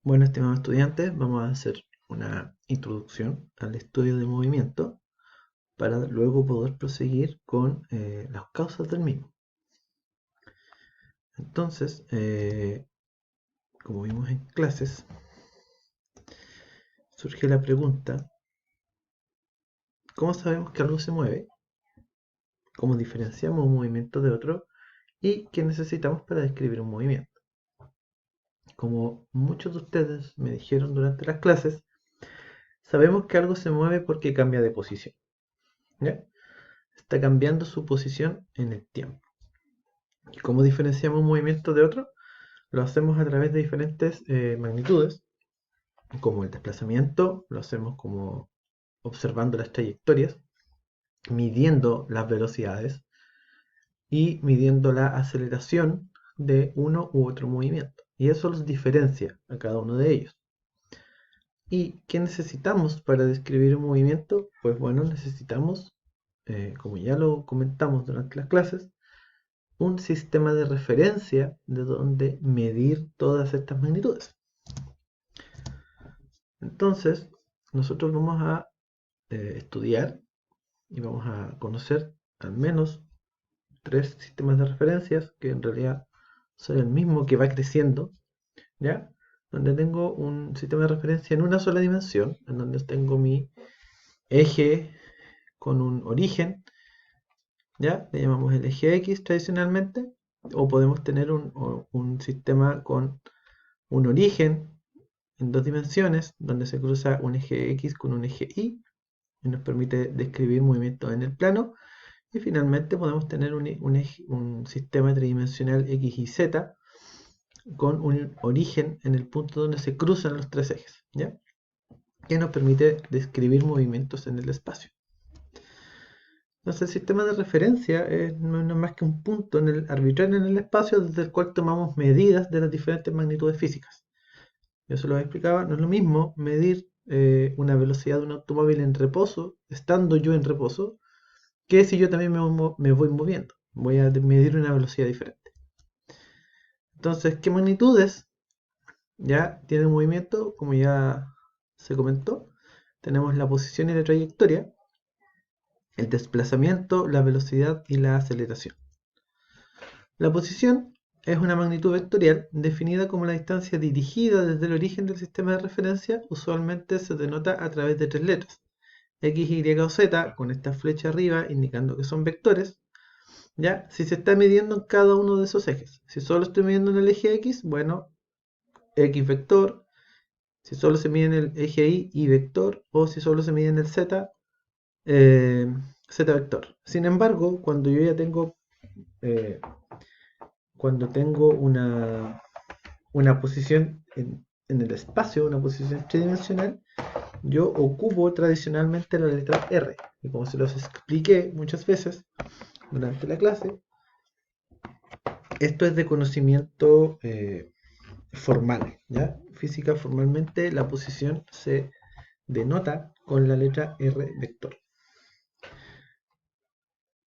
Bueno, estimados estudiantes, vamos a hacer una introducción al estudio del movimiento para luego poder proseguir con las causas del mismo. Entonces, como vimos en clases, surge la pregunta: ¿cómo sabemos que algo se mueve? ¿Cómo diferenciamos un movimiento de otro? ¿Y qué necesitamos para describir un movimiento? Como muchos de ustedes me dijeron durante las clases, sabemos que algo se mueve porque cambia de posición, ¿ya? Está cambiando su posición en el tiempo. ¿Y cómo diferenciamos un movimiento de otro? Lo hacemos a través de diferentes magnitudes, como el desplazamiento, lo hacemos como observando las trayectorias, midiendo las velocidades y midiendo la aceleración de uno u otro movimiento. Y eso los diferencia a cada uno de ellos. ¿Y qué necesitamos para describir un movimiento? Pues bueno, necesitamos, como ya lo comentamos durante las clases, un sistema de referencia de donde medir todas estas magnitudes. Entonces, nosotros vamos a estudiar y vamos a conocer al menos tres sistemas de referencias que en realidad son el mismo que va creciendo, ¿ya? Donde tengo un sistema de referencia en una sola dimensión, en donde tengo mi eje con un origen, ¿ya? Le llamamos el eje X tradicionalmente, o podemos tener un sistema con un origen en dos dimensiones, donde se cruza un eje X con un eje Y, y nos permite describir movimientos en el plano. Y finalmente podemos tener un sistema tridimensional X y Z con un origen en el punto donde se cruzan los tres ejes, ¿ya? Que nos permite describir movimientos en el espacio. Entonces, el sistema de referencia no es más que un punto arbitrario en el espacio desde el cual tomamos medidas de las diferentes magnitudes físicas. Yo se lo explicaba, no es lo mismo medir una velocidad de un automóvil en reposo, estando yo en reposo, que si yo también me voy moviendo. Voy a medir una velocidad diferente. Entonces, ¿qué magnitudes ya tiene el movimiento? Como ya se comentó, tenemos la posición y la trayectoria, el desplazamiento, la velocidad y la aceleración. La posición es una magnitud vectorial definida como la distancia dirigida desde el origen del sistema de referencia. Usualmente se denota a través de tres letras: X, Y o Z, con esta flecha arriba indicando que son vectores, ¿ya? Si se está midiendo en cada uno de esos ejes. Si solo estoy midiendo en el eje X, bueno, X vector. Si solo se mide en el eje Y vector. O si solo se mide en el Z, Z vector. Sin embargo, cuando yo ya tengo eh, una posición en el espacio, una posición tridimensional, yo ocupo tradicionalmente la letra R. Y como se los expliqué muchas veces durante la clase, esto es de conocimiento formal, ¿ya? Física formalmente la posición se denota con la letra R vector,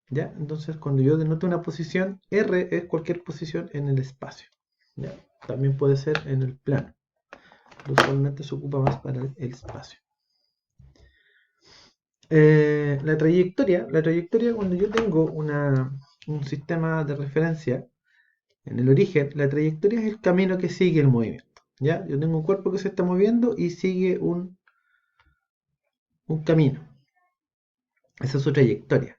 ¿ya? Entonces cuando yo denoto una posición, R es cualquier posición en el espacio, ¿ya? También puede ser en el plano, pero usualmente se ocupa más para el espacio. La trayectoria cuando yo tengo un sistema de referencia en el origen, la trayectoria es el camino que sigue el movimiento, ¿ya? Yo tengo un cuerpo que se está moviendo y sigue un camino. Esa es su trayectoria.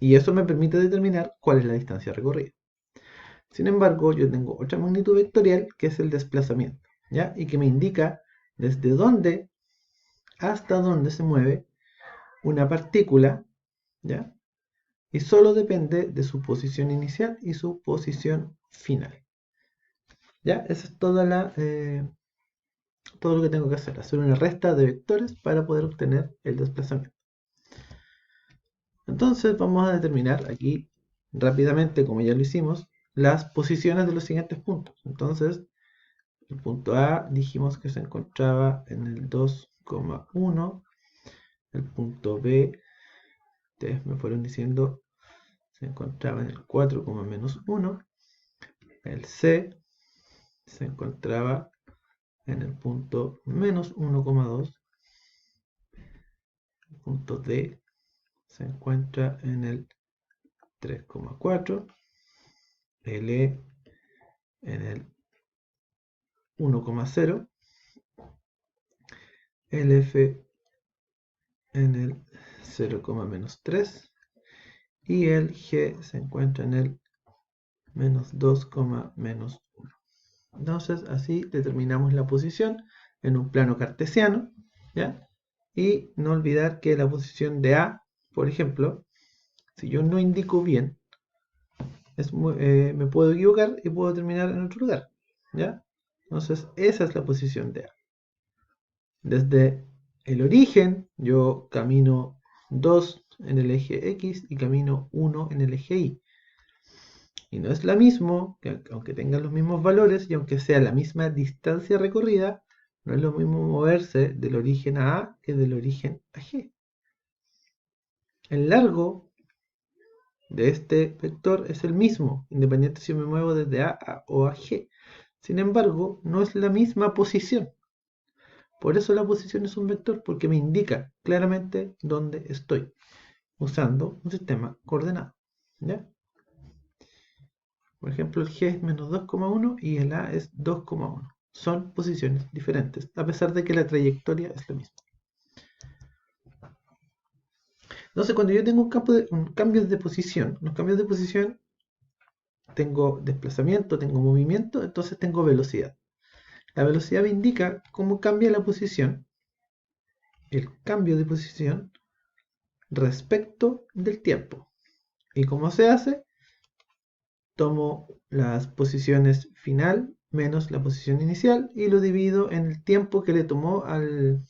Y eso me permite determinar cuál es la distancia recorrida. Sin embargo, yo tengo otra magnitud vectorial que es el desplazamiento, ¿ya? Y que me indica desde dónde hasta dónde se mueve una partícula, ¿ya? Y solo depende de su posición inicial y su posición final. ¿Ya? Esa es todo lo que tengo que hacer una resta de vectores para poder obtener el desplazamiento. Entonces vamos a determinar aquí rápidamente, como ya lo hicimos, las posiciones de los siguientes puntos. Entonces, el punto A dijimos que se encontraba en el 2,1, el punto B, ustedes me fueron diciendo, se encontraba en el 4,-1, el C se encontraba en el punto menos 1,2. El punto D se encuentra en el 3,4. El E en el 1,0. El F en el 0,-3. Y el G se encuentra en el menos 2,-1. Entonces así determinamos la posición en un plano cartesiano, ¿ya? Y no olvidar que la posición de A, por ejemplo, si yo no indico bien, me puedo equivocar y puedo terminar en otro lugar, ¿ya? Entonces esa es la posición de A. Desde el origen yo camino 2 en el eje X y camino 1 en el eje Y. Y no es lo mismo, que aunque tengan los mismos valores y aunque sea la misma distancia recorrida, no es lo mismo moverse del origen a A que del origen a G. El largo de este vector es el mismo, independiente si me muevo desde A o a G. Sin embargo, no es la misma posición. Por eso la posición es un vector, porque me indica claramente dónde estoy, usando un sistema coordenado, ¿ya? Por ejemplo, el G es menos 2,1 y el A es 2,1. Son posiciones diferentes, a pesar de que la trayectoria es la misma. Entonces, cuando yo tengo un cambio de posición, los cambios de posición, tengo desplazamiento, tengo movimiento, entonces tengo velocidad. La velocidad me indica cómo cambia la posición, el cambio de posición, respecto del tiempo. ¿Y cómo se hace? Tomo las posiciones final menos la posición inicial y lo divido en el tiempo que le tomó al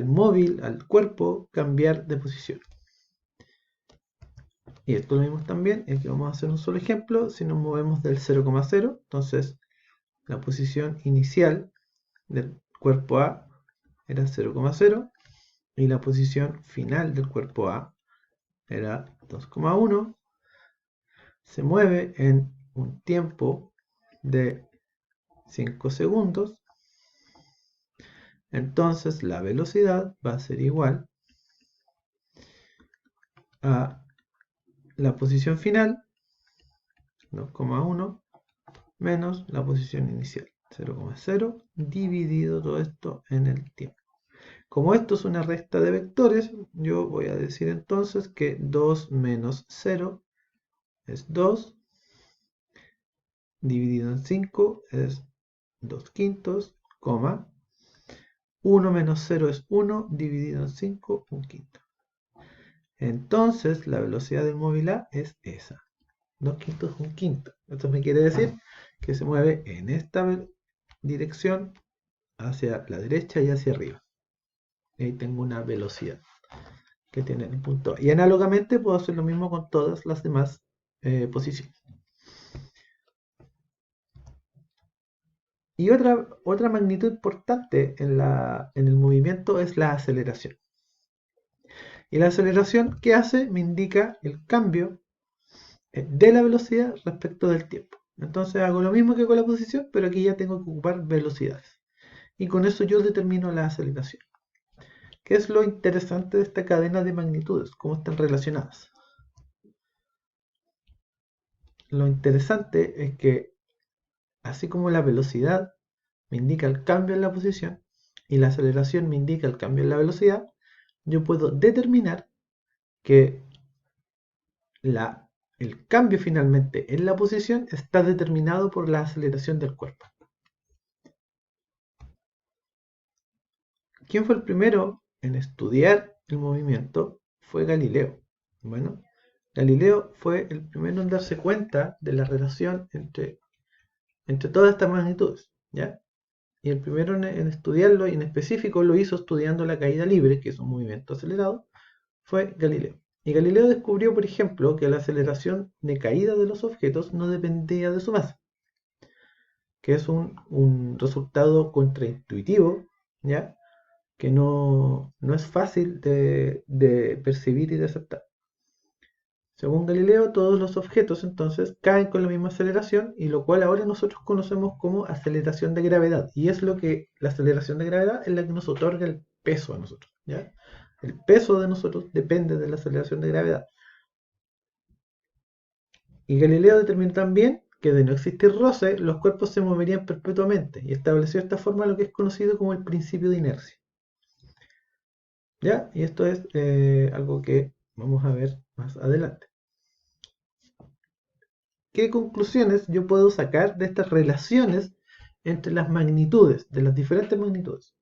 móvil, al cuerpo, cambiar de posición. Y esto lo vimos también, aquí vamos a hacer un solo ejemplo. Si nos movemos del 0,0, entonces la posición inicial del cuerpo A era 0,0 y la posición final del cuerpo A era 2,1. Se mueve en un tiempo de 5 segundos. Entonces la velocidad va a ser igual a la posición final, 2,1, menos la posición inicial, 0,0, dividido todo esto en el tiempo. Como esto es una recta de vectores, yo voy a decir entonces que 2 menos 0 es 2, dividido en 5 es 2 quintos, 1 menos 0 es 1, dividido en 5, 1 quinto. Entonces la velocidad del móvil A es esa, 2 quintos, 1 quinto. Esto me quiere decir que se mueve en esta dirección hacia la derecha y hacia arriba. Y ahí tengo una velocidad que tiene el punto A. Y análogamente puedo hacer lo mismo con todas las demás posiciones. Y otra magnitud importante en el movimiento es la aceleración. Y la aceleración, ¿qué hace? Me indica el cambio de la velocidad respecto del tiempo. Entonces hago lo mismo que con la posición, pero aquí ya tengo que ocupar velocidades. Y con eso yo determino la aceleración. ¿Qué es lo interesante de esta cadena de magnitudes? ¿Cómo están relacionadas? Lo interesante es que, así como la velocidad me indica el cambio en la posición y la aceleración me indica el cambio en la velocidad, yo puedo determinar que el cambio finalmente en la posición está determinado por la aceleración del cuerpo. ¿Quién fue el primero en estudiar el movimiento? Fue Galileo. Bueno, Galileo fue el primero en darse cuenta de la relación entre todas estas magnitudes, ¿ya? Y el primero en estudiarlo, y en específico lo hizo estudiando la caída libre, que es un movimiento acelerado, fue Galileo. Y Galileo descubrió, por ejemplo, que la aceleración de caída de los objetos no dependía de su masa, que es un resultado contraintuitivo, ¿ya? Que no es fácil de percibir y de aceptar. Según Galileo, todos los objetos entonces caen con la misma aceleración, y lo cual ahora nosotros conocemos como aceleración de gravedad. Y es lo que la aceleración de gravedad es la que nos otorga el peso a nosotros, ¿ya? El peso de nosotros depende de la aceleración de gravedad. Y Galileo determinó también que de no existir roce, los cuerpos se moverían perpetuamente, y estableció de esta forma lo que es conocido como el principio de inercia. ¿Ya? Y esto es algo que vamos a ver más adelante. ¿Qué conclusiones yo puedo sacar de estas relaciones entre las magnitudes, de las diferentes magnitudes?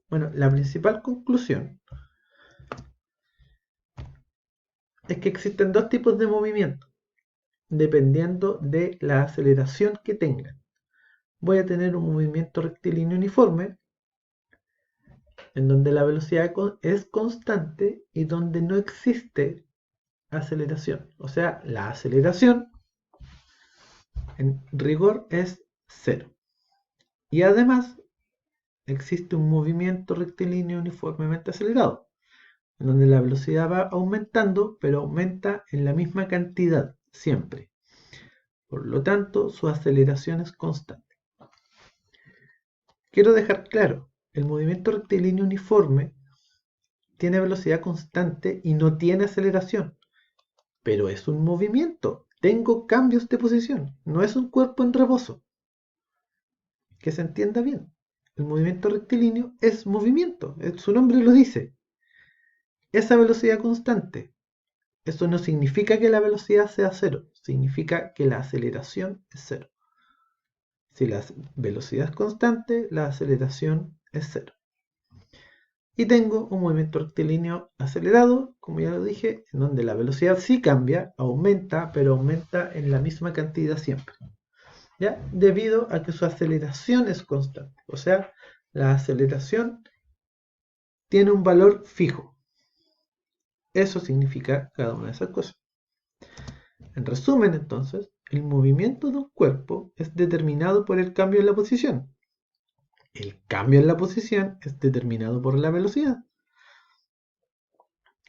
Bueno, la principal conclusión es que existen dos tipos de movimiento, dependiendo de la aceleración que tengan. Voy a tener un movimiento rectilíneo uniforme, en donde la velocidad es constante y donde no existe aceleración. O sea, la aceleración en rigor es cero. Y además existe un movimiento rectilíneo uniformemente acelerado, en donde la velocidad va aumentando, pero aumenta en la misma cantidad siempre. Por lo tanto, su aceleración es constante. Quiero dejar claro, el movimiento rectilíneo uniforme tiene velocidad constante y no tiene aceleración, pero es un movimiento. Tengo cambios de posición, no es un cuerpo en reposo. Que se entienda bien. El movimiento rectilíneo es movimiento, su nombre lo dice. Esa velocidad constante. Eso no significa que la velocidad sea cero, significa que la aceleración es cero. Si la velocidad es constante, la aceleración es cero. Y tengo un movimiento rectilíneo acelerado, como ya lo dije, en donde la velocidad sí cambia, aumenta, pero aumenta en la misma cantidad siempre, ¿ya? Debido a que su aceleración es constante. O sea, la aceleración tiene un valor fijo. Eso significa cada una de esas cosas. En resumen, entonces, el movimiento de un cuerpo es determinado por el cambio en la posición. El cambio en la posición es determinado por la velocidad.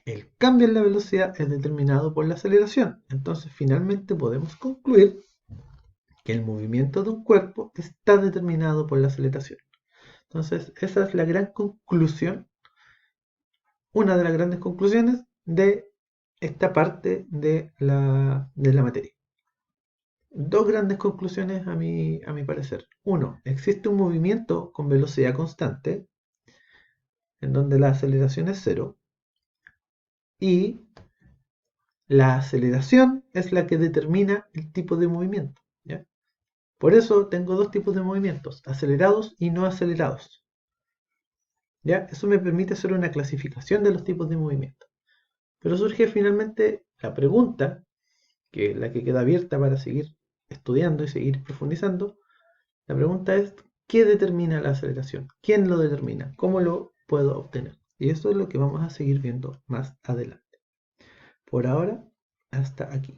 El cambio en la velocidad es determinado por la aceleración. Entonces, finalmente podemos concluir que el movimiento de un cuerpo está determinado por la aceleración. Entonces, esa es la gran conclusión, una de las grandes conclusiones de esta parte de la materia. Dos grandes conclusiones a mi parecer. Uno, existe un movimiento con velocidad constante, en donde la aceleración es cero, y la aceleración es la que determina el tipo de movimiento, ¿ya? Por eso tengo dos tipos de movimientos, acelerados y no acelerados, ¿ya? Eso me permite hacer una clasificación de los tipos de movimiento. Pero surge finalmente la pregunta, que es la que queda abierta para seguir estudiando y seguir profundizando. La pregunta es, ¿qué determina la aceleración? ¿Quién lo determina? ¿Cómo lo puedo obtener? Y eso es lo que vamos a seguir viendo más adelante. Por ahora, hasta aquí.